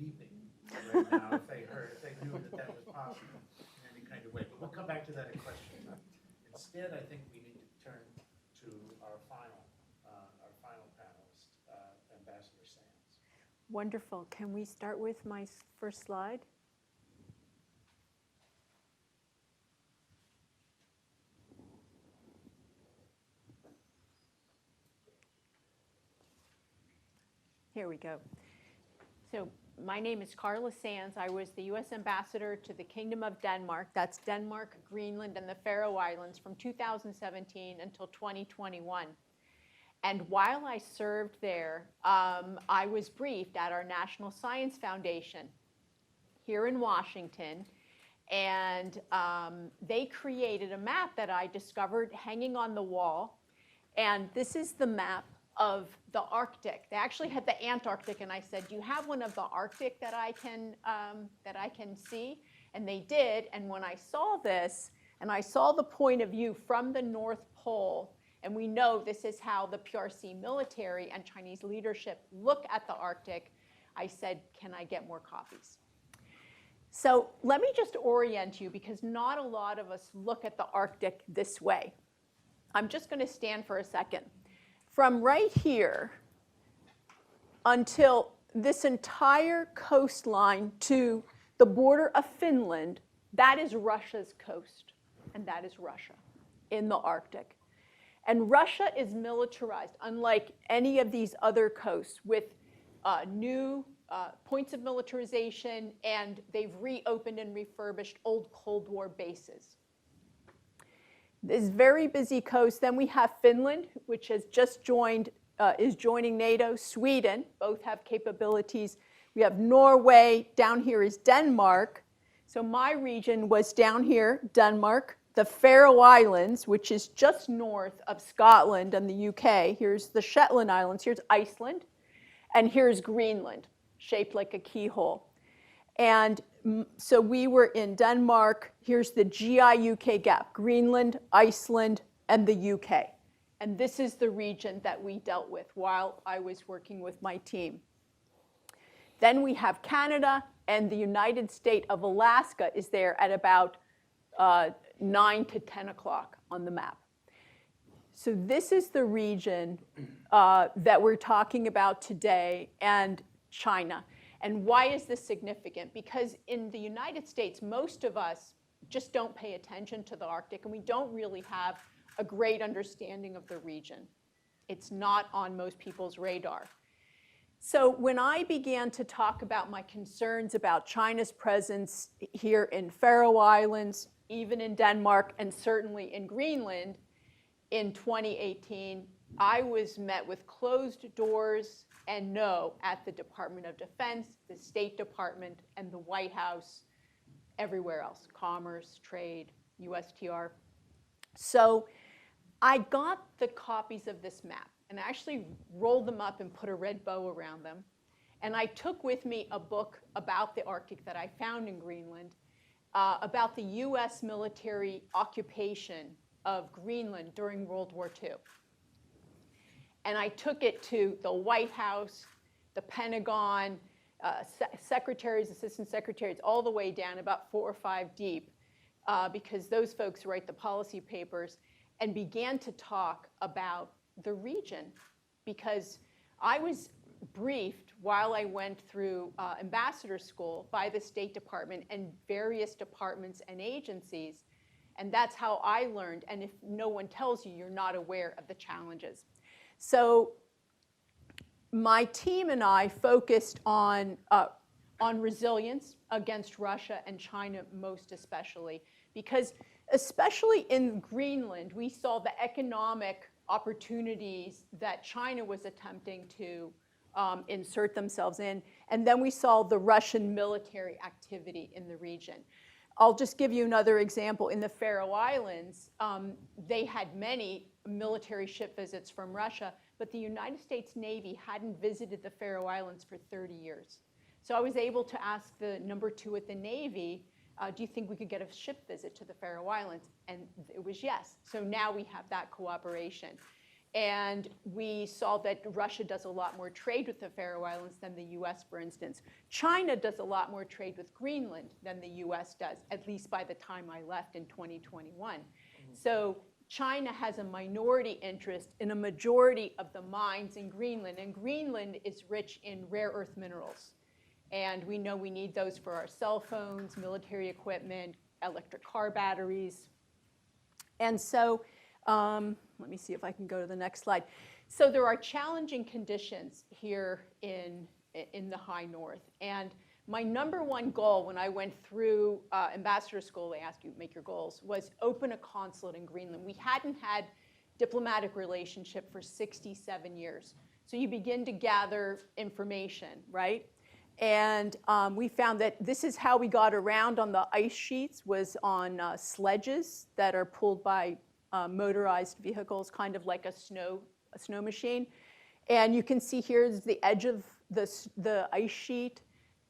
weeping right now if they knew that was possible in any kind of way. But we'll come back to that in question time. Instead, I think we need to turn to our final panelist, Ambassador Sands. Wonderful. Can we start with my first slide? Here we go. So my name is Carla Sands. I was the U.S. Ambassador to the Kingdom of Denmark. That's Denmark, Greenland, and the Faroe Islands from 2017 until 2021. And while I served there, I was briefed at our National Science Foundation here in Washington. And they created a map that I discovered hanging on the wall. And this is the map of the Arctic. They actually had the Antarctic, and I said, "Do you have one of the Arctic that I can see?" And they did. And when I saw this, and I saw the point of view from the North Pole, and we know this is how the PRC military and Chinese leadership look at the Arctic, I said, "Can I get more copies?" So let me just orient you, because not a lot of us look at the Arctic this way. I'm just going to stand for a second. From right here until this entire coastline to the border of Finland, that is Russia's coast, and that is Russia in the Arctic. And Russia is militarized, unlike any of these other coasts, with new points of militarization, and they've reopened and refurbished old Cold War bases. This very busy coast. Then we have Finland, which has just joined, is joining NATO. Sweden, both have capabilities. We have Norway. Down here is Denmark. So my region was down here, Denmark. The Faroe Islands, which is just north of Scotland and the UK. Here's the Shetland Islands. Here's Iceland. And here's Greenland, shaped like a keyhole. And so we were in Denmark. Here's the GI-UK gap, Greenland, Iceland, and the UK. And this is the region that we dealt with while I was working with my team. Then we have Canada, and the United States of Alaska is there at about 9 to 10 o'clock on the map. So this is the region that we're talking about today, and China. And why is this significant? Because in the United States, most of us just don't pay attention to the Arctic, and we don't really have a great understanding of the region. It's not on most people's radar. So when I began to talk about my concerns about China's presence here in Faroe Islands, even in Denmark, and certainly in Greenland in 2018, I was met with closed doors and no at the Department of Defense, the State Department, and the White House, everywhere else, Commerce, Trade, USTR. So I got the copies of this map and actually rolled them up and put a red bow around them. And I took with me a book about the Arctic that I found in Greenland, about the US military occupation of Greenland during World War II. And I took it to the White House, the Pentagon, secretaries, assistant secretaries, all the way down, about 4 or 5 deep, because those folks write the policy papers, and began to talk about the region. Because I was briefed while I went through ambassador school by the State Department and various departments and agencies, and that's how I learned. And if no one tells you, you're not aware of the challenges. So my team and I focused on resilience against Russia and China most especially, because especially in Greenland, we saw the economic opportunities that China was attempting to insert themselves in, and then we saw the Russian military activity in the region. I'll just give you another example. In the Faroe Islands, they had many military ship visits from Russia, but the United States Navy hadn't visited the Faroe Islands for 30 years. So I was able to ask the number 2 at the Navy, do you think we could get a ship visit to the Faroe Islands? And it was yes. So now we have that cooperation. And we saw that Russia does a lot more trade with the Faroe Islands than the US, for instance. China does a lot more trade with Greenland than the US does, at least by the time I left in 2021. So China has a minority interest in a majority of the mines in Greenland, and Greenland is rich in rare earth minerals. And we know we need those for our cell phones, military equipment, electric car batteries. And so, let me see if I can go to the next slide. So there are challenging conditions here in the high north. And my number one goal when I went through ambassador school, they ask you to make your goals, was open a consulate in Greenland. We hadn't had diplomatic relationship for 67 years. So you begin to gather information, right? And we found that this is how we got around on the ice sheets, was on sledges that are pulled by motorized vehicles, kind of like a snow machine. And you can see here is the edge of the ice sheet.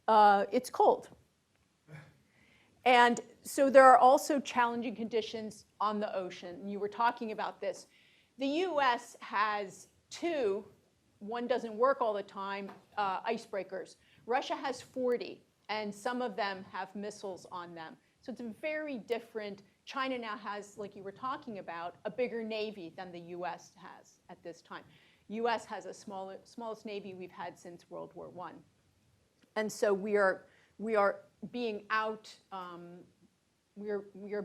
It's cold. And so there are also challenging conditions on the ocean. And you were talking about this. The US has two, one doesn't work all the time, icebreakers. Russia has 40, and some of them have missiles on them. So it's a very different. China now has, like you were talking about, a bigger navy than the US has at this time. US has the smallest navy we've had since World War I. And so we are being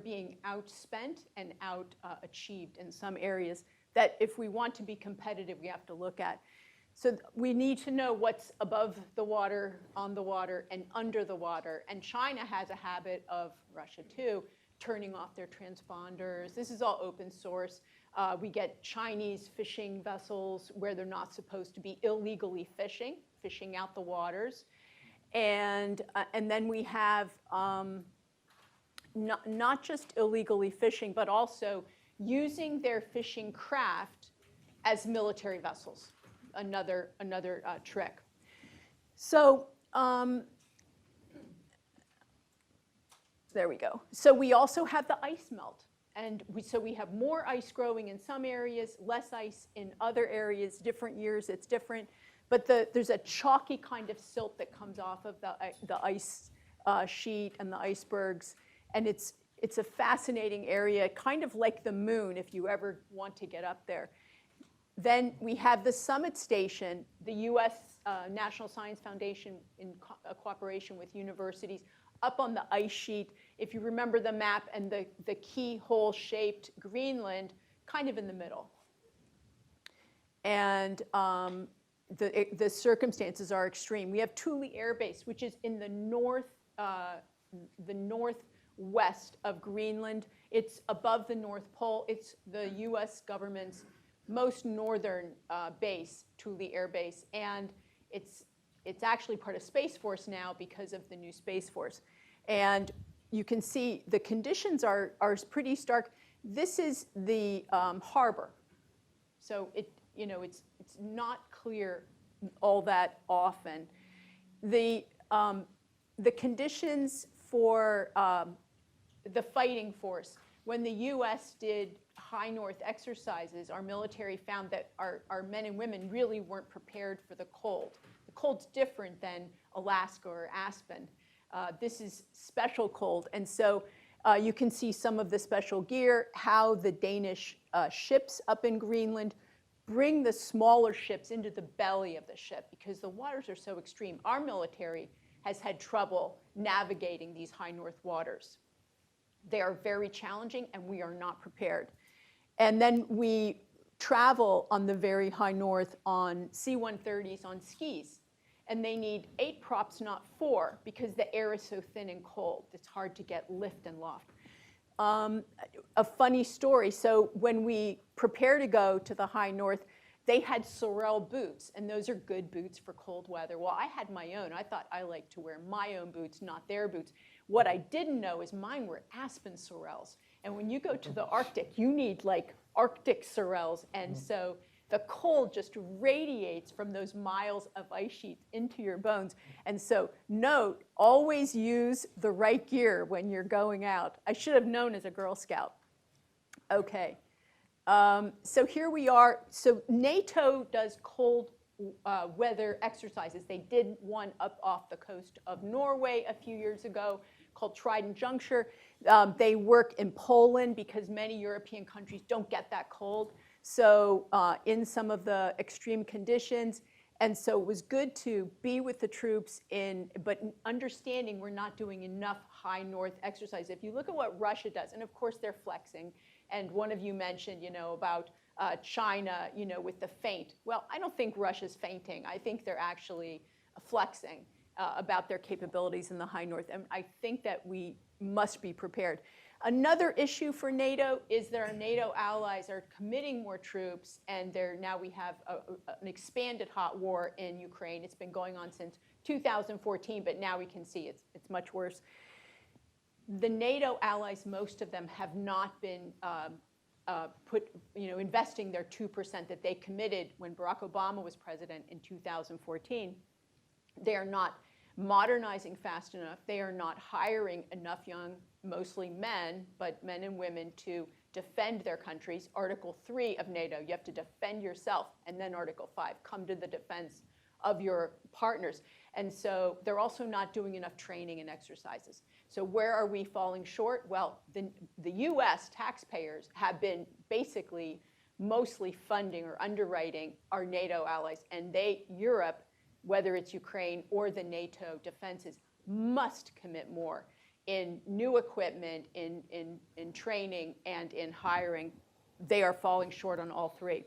being outspent and out achieved in some areas that if we want to be competitive, we have to look at. So we need to know what's above the water, on the water, and under the water. And China has a habit of, Russia too, turning off their transponders. This is all open source. We get Chinese fishing vessels where they're not supposed to be, illegally fishing out the waters. And then we have not just illegally fishing, but also using their fishing craft as military vessels. Another trick. So there we go. So we also have the ice melt. And so we have more ice growing in some areas, less ice in other areas. Different years, it's different. But there's a chalky kind of silt that comes off of the ice sheet and the icebergs. And it's a fascinating area, kind of like the moon if you ever want to get up there. Then we have the Summit Station, the US National Science Foundation in cooperation with universities, up on the ice sheet. If you remember the map, and the keyhole-shaped Greenland, kind of in the middle. And the circumstances are extreme. We have Thule Air Base, which is in the northwest of Greenland. It's above the North Pole. It's the US government's most northern base, Thule Air Base, and it's actually part of Space Force now because of the new Space Force. And you can see the conditions are pretty stark. This is the harbor, so it's not clear all that often. The conditions for the fighting force. When the U.S. did high north exercises, our military found that our men and women really weren't prepared for the cold. The cold's different than Alaska or Aspen. This is special cold. And so you can see some of the special gear, how the Danish ships up in Greenland bring the smaller ships into the belly of the ship because the waters are so extreme. Our military has had trouble navigating these high north waters. They are very challenging, and we are not prepared. And then we travel on the very high north on C-130s on skis. And they need 8 props, not 4, because the air is so thin and cold. It's hard to get lift and loft. A funny story. So when we prepare to go to the high north, they had sorel boots, and those are good boots for cold weather. Well, I had my own. I thought I liked to wear my own boots, not their boots. What I didn't know is mine were aspen sorels. And when you go to the Arctic, you need like Arctic sorels. And so the cold just radiates from those miles of ice sheets into your bones. And so note, always use the right gear when you're going out. I should have known as a Girl Scout. Okay. So here we are. So NATO does cold weather exercises. They did one up off the coast of Norway a few years ago called Trident Juncture. They work in Poland because many European countries don't get that cold. So in some of the extreme conditions. And so it was good to be with the troops but understanding we're not doing enough high north exercise. If you look at what Russia does, and of course they're flexing, and one of you mentioned, about China, with the feint. Well, I don't think Russia's fainting. I think they're actually flexing about their capabilities in the high north. And I think that we must be prepared. Another issue for NATO is that our NATO allies are committing more troops, and now we have an expanded hot war in Ukraine. It's been going on since 2014, but now we can see it's much worse. The NATO allies, most of them, have not been investing their 2% that they committed when Barack Obama was president in 2014. They are not modernizing fast enough. They are not hiring enough young, mostly men, but men and women, to defend their countries. Article 3 of NATO, you have to defend yourself. And then Article 5, come to the defense of your partners. And so they're also not doing enough training and exercises. So where are we falling short? Well, the US taxpayers have been basically mostly funding or underwriting our NATO allies. And Europe, whether it's Ukraine or the NATO defenses, must commit more in new equipment, in training, and in hiring. They are falling short on all three.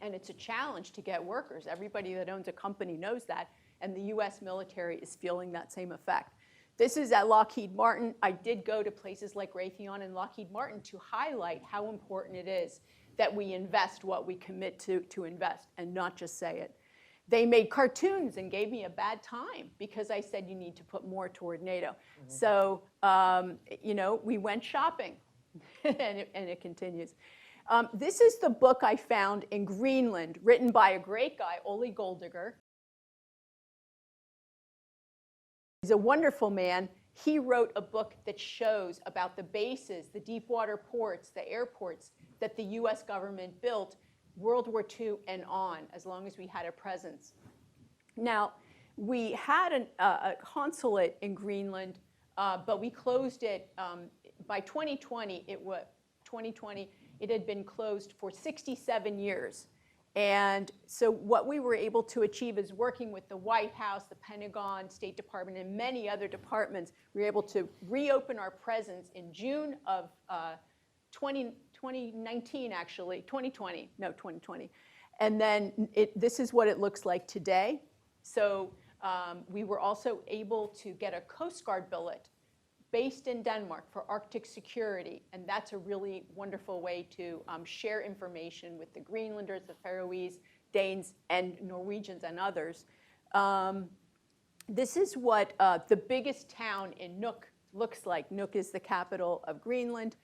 And it's a challenge to get workers. Everybody that owns a company knows that, and the US military is feeling that same effect. This is at Lockheed Martin. I did go to places like Raytheon and Lockheed Martin to highlight how important it is that we invest what we commit to invest and not just say it. They made cartoons and gave me a bad time because I said you need to put more toward NATO. Mm-hmm. So, we went shopping, and it continues. This is the book I found in Greenland, written by a great guy, Ole Goldiger. He's a wonderful man. He wrote a book that shows about the bases, the deep water ports, the airports that the US government built World War II and on, as long as we had a presence. Now, we had a consulate in Greenland, but we closed it by 2020. It had been closed for 67 years. And so what we were able to achieve is working with the White House, the Pentagon, State Department, and many other departments. We were able to reopen our presence in June of 2019, actually, 2020. And then this is what it looks like today. So we were also able to get a Coast Guard billet based in Denmark for Arctic security. And that's a really wonderful way to share information with the Greenlanders, the Faroese, Danes, and Norwegians and others. This is what the biggest town in Nuuk looks like. Nuuk is the capital of Greenland.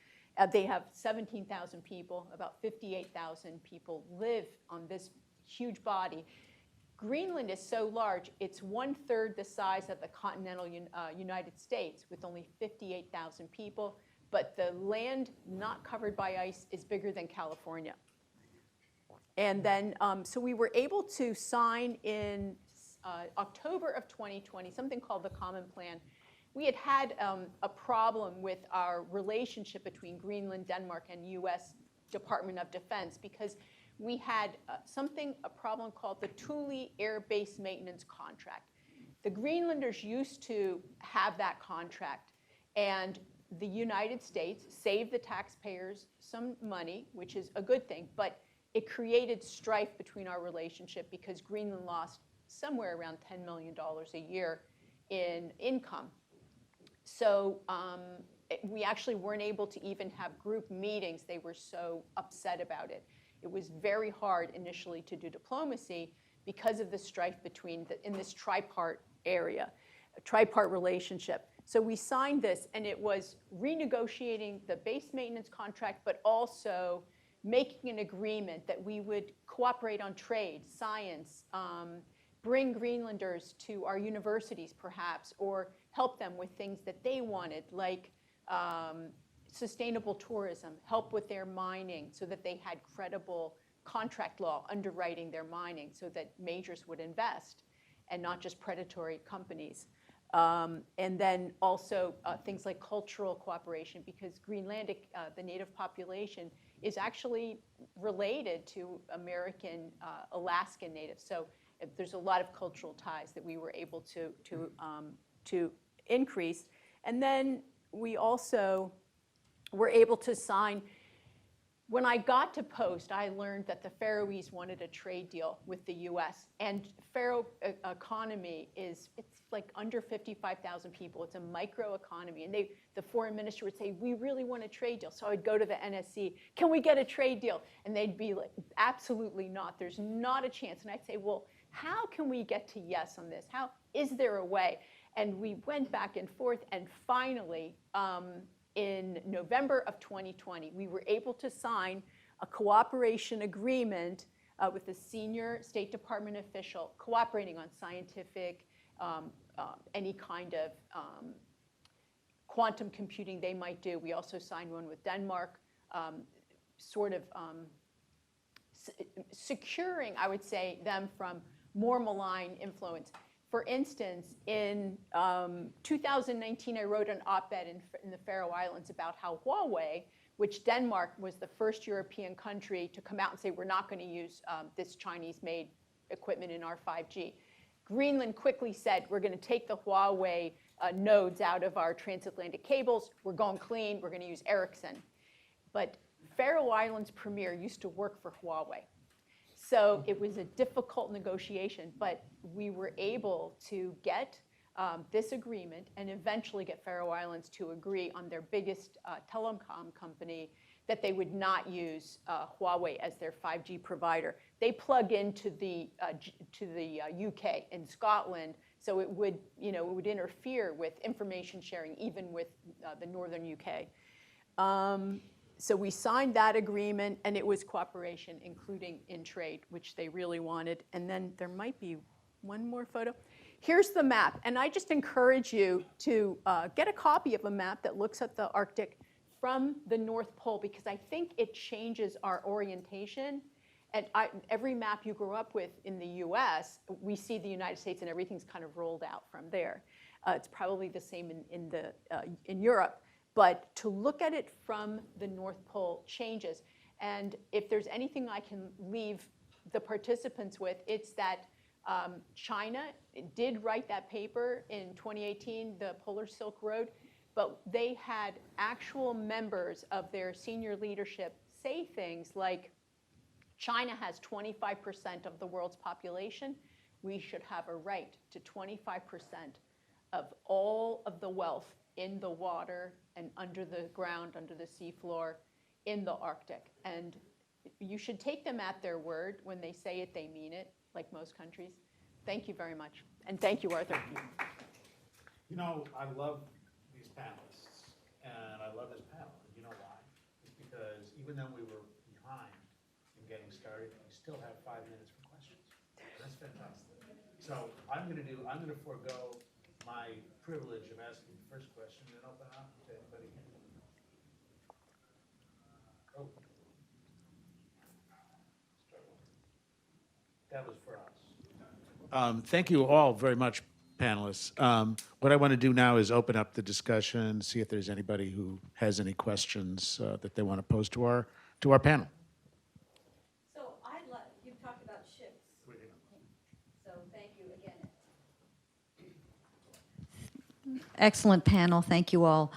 They have 17,000 people. About 58,000 people live on this huge body. Greenland is so large, it's 1/3 the size of the continental United States with only 58,000 people, but the land not covered by ice is bigger than California. And then, so we were able to sign in October of 2020, something called the Common Plan. We had a problem with our relationship between Greenland, Denmark, and US Department of Defense because we had a problem called the Thule Air Base Maintenance Contract. The Greenlanders used to have that contract, and the United States saved the taxpayers some money, which is a good thing, but it created strife between our relationship because Greenland lost somewhere around $10 million a year in income. So we actually weren't able to even have group meetings. They were so upset about it. It was very hard initially to do diplomacy because of the strife in this tripart area, a tripart relationship. So we signed this, and it was renegotiating the base maintenance contract, but also making an agreement that we would cooperate on trade, science, bring Greenlanders to our universities perhaps, or help them with things that they wanted, like sustainable tourism, help with their mining so that they had credible contract law underwriting their mining so that majors would invest and not just predatory companies. And then also things like cultural cooperation, because Greenlandic, the native population, is actually related to American Alaskan natives. So there's a lot of cultural ties that we were able to increase. And then we also were able to sign. When I got to Post, I learned that the Faroese wanted a trade deal with the U.S. And Faroe economy it's like under 55,000 people. It's a micro economy. And the foreign minister would say, we really want a trade deal. So I'd go to the NSC, can we get a trade deal? And they'd be like, absolutely not. There's not a chance. And I'd say, well, how can we get to yes on this? How is there a way? And we went back and forth. And finally, in November of 2020, we were able to sign a cooperation agreement with a senior State Department official cooperating on scientific, any kind of quantum computing they might do. We also signed one with Denmark, sort of securing, I would say, them from more malign influence. For instance, in 2019, I wrote an op-ed in the Faroe Islands about how Huawei, which Denmark was the first European country to come out and say, we're not going to use this Chinese-made equipment in our 5G. Greenland quickly said, we're going to take the Huawei nodes out of our transatlantic cables. We're going clean. We're going to use Ericsson. But Faroe Islands premier used to work for Huawei. So it was a difficult negotiation, but we were able to get this agreement and eventually get Faroe Islands to agree on their biggest telecom company that they would not use Huawei as their 5G provider. They plug into the UK and Scotland, so it would, it would interfere with information sharing, even with the northern UK. So we signed that agreement, and it was cooperation, including in trade, which they really wanted. And then there might be one more photo. Here's the map, and I just encourage you to get a copy of a map that looks at the Arctic from the North Pole, because I think it changes our orientation. And every map you grew up with in the US, we see the United States and everything's kind of rolled out from there. It's probably the same in Europe. But to look at it from the North Pole changes. And if there's anything I can leave the participants with, it's that China did write that paper in 2018, the Polar Silk Road, but they had actual members of their senior leadership say things like, China has 25% of the world's population. We should have a right to 25% of all of the wealth in the water and under the ground, under the seafloor, in the Arctic. And you should take them at their word. When they say it, they mean it, like most countries. Thank you very much. And thank you, Arthur. I love these panelists, and I love this panel. And you know why? It's because even though we were behind in getting started, we still have 5 minutes for questions. That's fantastic. So I'm going to forego my privilege of asking the first question and open up to anybody here. Oh. That was for us. Thank you all very much, panelists. What I want to do now is open up the discussion, see if there's anybody who has any questions that they want to pose to our panel. So you've talked about ships. So thank you again. Excellent panel. Thank you all.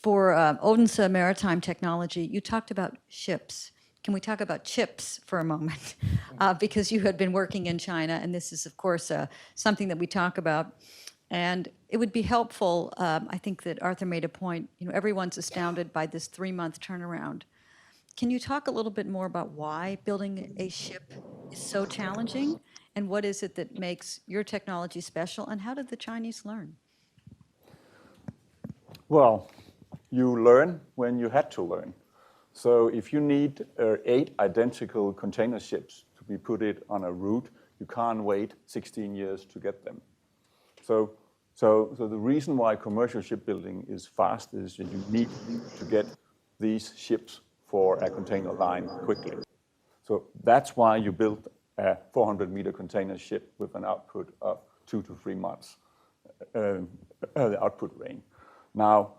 For Odense Maritime Technology, you talked about ships. Can we talk about chips for a moment? Because you had been working in China, and this is, of course, something that we talk about. And it would be helpful, I think that Arthur made a point, everyone's astounded by this 3-month turnaround. Can you talk a little bit more about why building a ship is so challenging? And what is it that makes your technology special? And how did the Chinese learn? Well, you learn when you had to learn. So if you need 8 identical container ships to be put on a route, you can't wait 16 years to get them. So So the reason why commercial shipbuilding is fast is that you need to get these ships for a container line quickly. So that's why you build a 400-meter container ship with an output of 2 to 3 months, the output range. Now,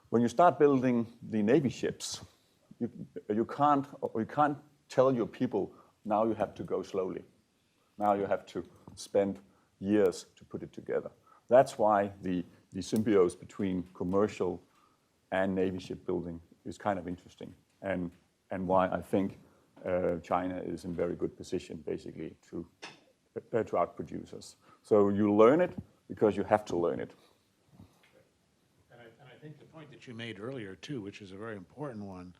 when you start building the Navy ships, you can't tell your people, now you have to go slowly. Now you have to spend years to put it together. That's why the symbiosis between commercial and Navy shipbuilding is kind of interesting, and why I think China is in very good position, basically, to outproduce us. So you learn it because you have to learn it. And I think the point that you made earlier, too, which is a very important one,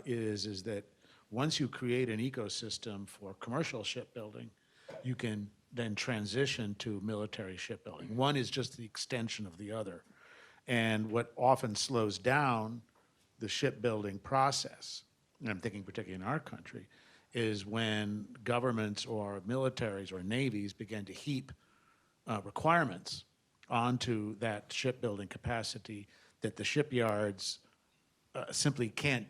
is that once you create an ecosystem for commercial shipbuilding, you can then transition to military shipbuilding. One is just the extension of the other. And what often slows down the shipbuilding process, and I'm thinking particularly in our country, is when governments or militaries or navies begin to heap requirements onto that shipbuilding capacity that the shipyards simply can't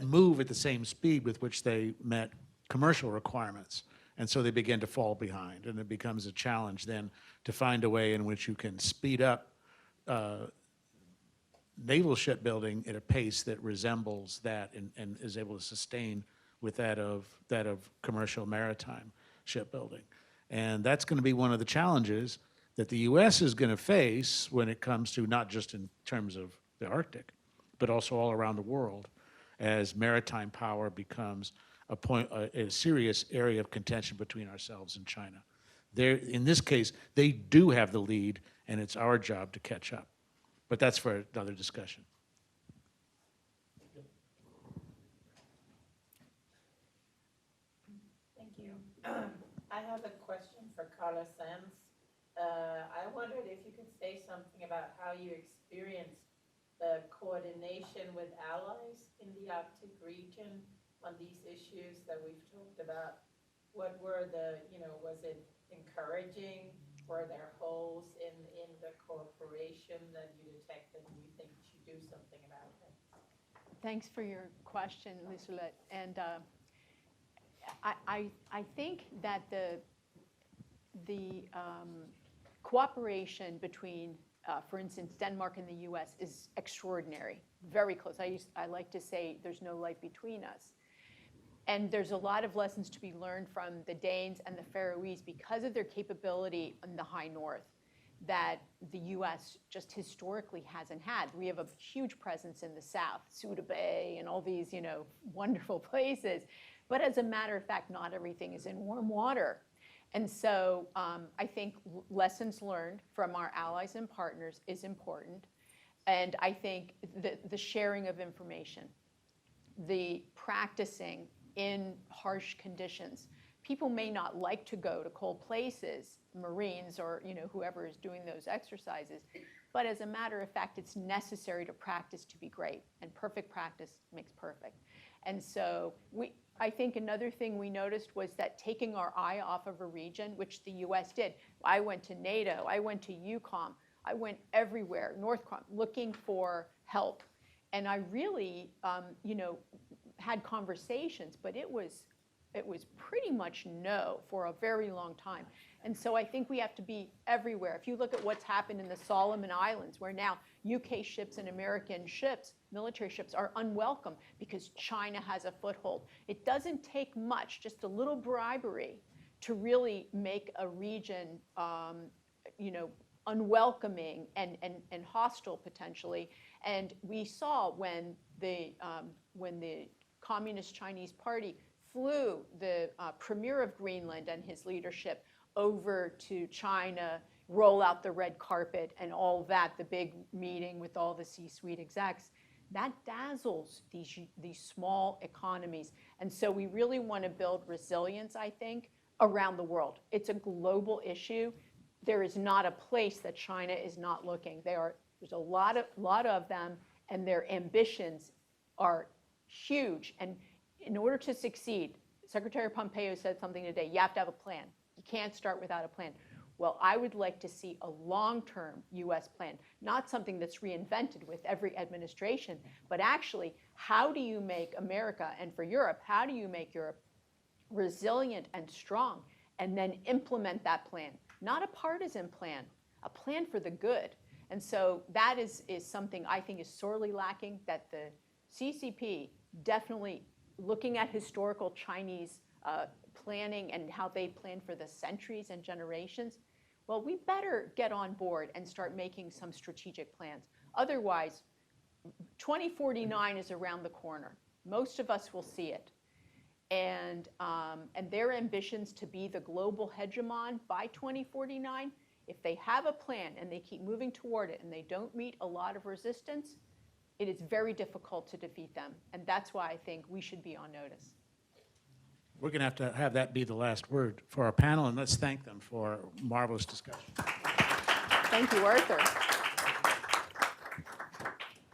move at the same speed with which they met commercial requirements. And so they begin to fall behind, and it becomes a challenge then to find a way in which you can speed up naval shipbuilding at a pace that resembles that and is able to sustain with that of commercial maritime shipbuilding. And that's going to be one of the challenges that the U.S. is going to face when it comes to not just in terms of the Arctic, but also all around the world, as maritime power becomes a serious area of contention between ourselves and China. In this case, they do have the lead, and it's our job to catch up. But that's for another discussion. Thank you. I have a question for Carla Sands. I wondered if you could say something about how you experienced the coordination with allies in the Arctic region on these issues that we've talked about. What were was it encouraging? Were there holes in the cooperation that you detected and you think you should do something about it? Thanks for your question, Liselott. And I think that the cooperation between, for instance, Denmark and the U.S. is extraordinary, very close. I like to say there's no light between us. And there's a lot of lessons to be learned from the Danes and the Faroese because of their capability in the high north that the U.S. just historically hasn't had. We have a huge presence in the south, Suda Bay and all these, wonderful places. But as a matter of fact, not everything is in warm water. And so I think lessons learned from our allies and partners is important. And I think the sharing of information, the practicing in harsh conditions. People may not like to go to cold places, Marines or whoever is doing those exercises, but as a matter of fact, it's necessary to practice to be great, and perfect practice makes perfect. And so I think another thing we noticed was that taking our eye off of a region, which the U.S. did. I went to NATO, I went to EUCOM, I went everywhere, NORTHCOM, looking for help. And I really, had conversations, but it was pretty much no for a very long time. And so I think we have to be everywhere. If you look at what's happened in the Solomon Islands, where now UK ships and American ships, military ships, are unwelcome because China has a foothold. It doesn't take much, just a little bribery, to really make a region, unwelcoming and hostile potentially. And we saw when the Communist Chinese Party flew the premier of Greenland and his leadership over to China, roll out the red carpet and all that, the big meeting with all the C-suite execs, that dazzles these small economies. And so we really want to build resilience, I think, around the world. It's a global issue. There is not a place that China is not looking. There's a lot of them, and their ambitions are huge. And in order to succeed, Secretary Pompeo said something today, you have to have a plan. You can't start without a plan. Well, I would like to see a long-term US plan, not something that's reinvented with every administration, but actually, how do you make America, and for Europe, how do you make Europe resilient and strong, and then implement that plan? Not a partisan plan, a plan for the good. And so that is something I think is sorely lacking, that the CCP definitely, looking at historical Chinese planning and how they plan for the centuries and generations, well, we better get on board and start making some strategic plans. Otherwise, 2049 is around the corner. Most of us will see it. And their ambitions to be the global hegemon by 2049, if they have a plan and they keep moving toward it and they don't meet a lot of resistance, it is very difficult to defeat them. And that's why I think we should be on notice. We're going to have that be the last word for our panel, and let's thank them for a marvelous discussion. Thank you, Arthur.